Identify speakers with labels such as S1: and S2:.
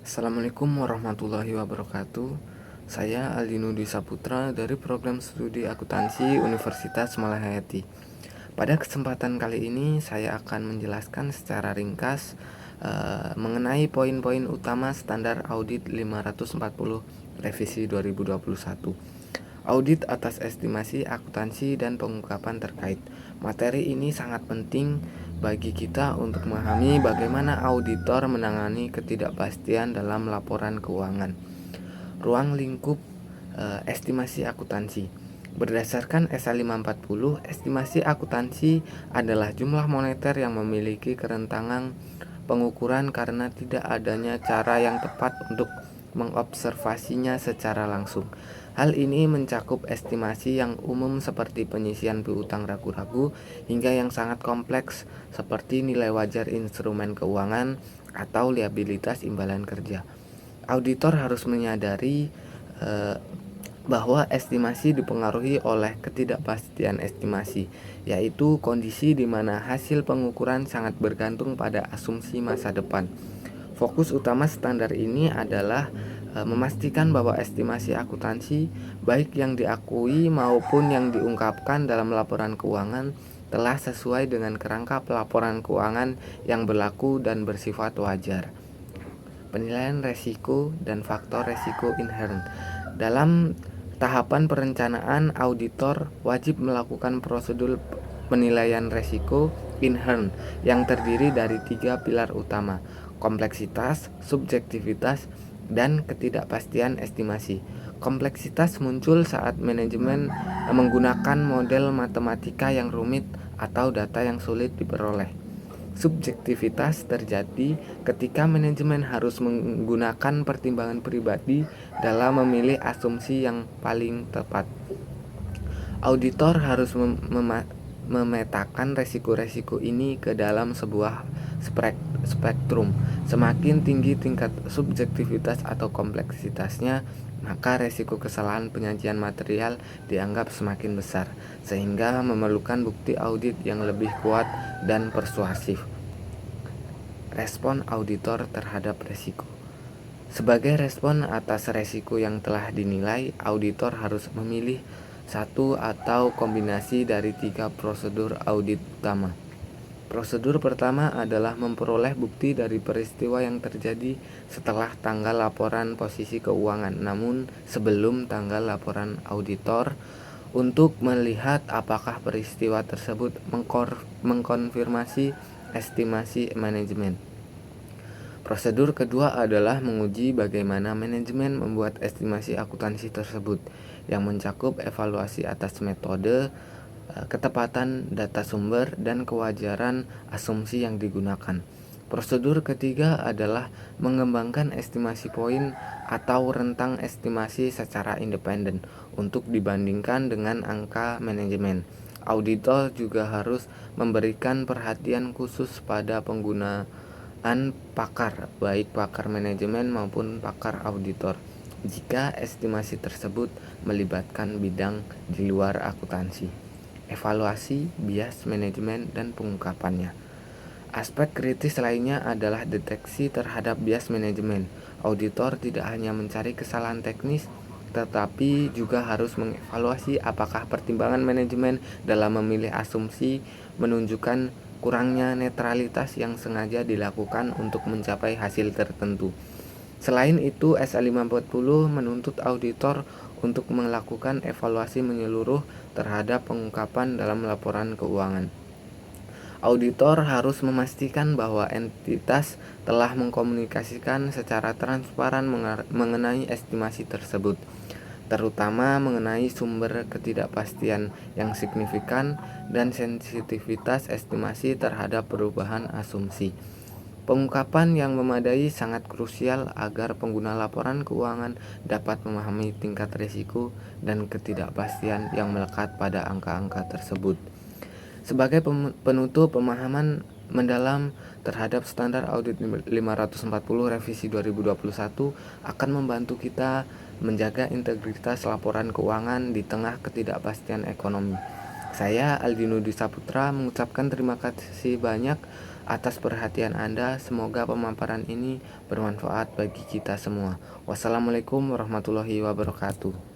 S1: Assalamualaikum warahmatullahi wabarakatuh. Saya Aldino Dwi Saputra dari program studi akuntansi Universitas Malahayati. Pada kesempatan kali ini saya akan menjelaskan secara ringkas mengenai poin-poin utama standar audit 540 revisi 2021. Audit atas estimasi, akuntansi, dan pengungkapan terkait. Materi ini sangat penting bagi kita untuk memahami bagaimana auditor menangani ketidakpastian dalam laporan keuangan. Ruang lingkup estimasi akuntansi. Berdasarkan SA 540, estimasi akuntansi adalah jumlah moneter yang memiliki kerentanan pengukuran karena tidak adanya cara yang tepat untuk mengobservasinya secara langsung. Hal ini mencakup estimasi yang umum seperti penyisian piutang ragu-ragu hingga yang sangat kompleks seperti nilai wajar instrumen keuangan atau liabilitas imbalan kerja. Auditor harus menyadari bahwa estimasi dipengaruhi oleh ketidakpastian estimasi, yaitu kondisi di mana hasil pengukuran sangat bergantung pada asumsi masa depan. Fokus utama standar ini adalah memastikan bahwa estimasi akuntansi, baik yang diakui maupun yang diungkapkan dalam laporan keuangan, telah sesuai dengan kerangka pelaporan keuangan yang berlaku dan bersifat wajar. Penilaian resiko dan faktor resiko inherent. Dalam tahapan perencanaan, auditor wajib melakukan prosedur penilaian resiko inherent yang terdiri dari 3 pilar utama: kompleksitas, subjektivitas, dan ketidakpastian estimasi. Kompleksitas muncul saat manajemen menggunakan model matematika yang rumit atau data yang sulit diperoleh. Subjektivitas terjadi ketika manajemen harus menggunakan pertimbangan pribadi dalam memilih asumsi yang paling tepat. Auditor harus memetakan resiko-resiko ini ke dalam sebuah spektrum. Semakin tinggi tingkat subjektivitas atau kompleksitasnya, maka resiko kesalahan penyajian material dianggap semakin besar, sehingga memerlukan bukti audit yang lebih kuat dan persuasif. Respon auditor terhadap resiko. Sebagai respon atas resiko yang telah dinilai, auditor harus memilih satu atau kombinasi dari 3 prosedur audit utama. Prosedur pertama adalah memperoleh bukti dari peristiwa yang terjadi setelah tanggal laporan posisi keuangan, namun sebelum tanggal laporan auditor, untuk melihat apakah peristiwa tersebut mengkonfirmasi estimasi manajemen. Prosedur kedua adalah menguji bagaimana manajemen membuat estimasi akuntansi tersebut, yang mencakup evaluasi atas metode, ketepatan data sumber, dan kewajaran asumsi yang digunakan. Prosedur ketiga adalah mengembangkan estimasi poin atau rentang estimasi secara independen untuk dibandingkan dengan angka manajemen. Auditor juga harus memberikan perhatian khusus pada penggunaan pakar, baik pakar manajemen maupun pakar auditor, jika estimasi tersebut melibatkan bidang di luar akuntansi. Evaluasi bias manajemen dan pengungkapannya. Aspek kritis lainnya adalah deteksi terhadap bias manajemen. Auditor tidak hanya mencari kesalahan teknis, tetapi juga harus mengevaluasi apakah pertimbangan manajemen dalam memilih asumsi menunjukkan kurangnya netralitas yang sengaja dilakukan untuk mencapai hasil tertentu. Selain itu, SA 540 menuntut auditor untuk melakukan evaluasi menyeluruh terhadap pengungkapan dalam laporan keuangan. Auditor harus memastikan bahwa entitas telah mengkomunikasikan secara transparan mengenai estimasi tersebut, terutama mengenai sumber ketidakpastian yang signifikan dan sensitivitas estimasi terhadap perubahan asumsi. Pengungkapan yang memadai sangat krusial agar pengguna laporan keuangan dapat memahami tingkat risiko dan ketidakpastian yang melekat pada angka-angka tersebut. Sebagai penutup, pemahaman mendalam terhadap standar audit 540 revisi 2021 akan membantu kita menjaga integritas laporan keuangan di tengah ketidakpastian ekonomi. Saya Aldino Dwi Saputra mengucapkan terima kasih banyak atas perhatian Anda. Semoga pemaparan ini bermanfaat bagi kita semua. Wassalamualaikum warahmatullahi wabarakatuh.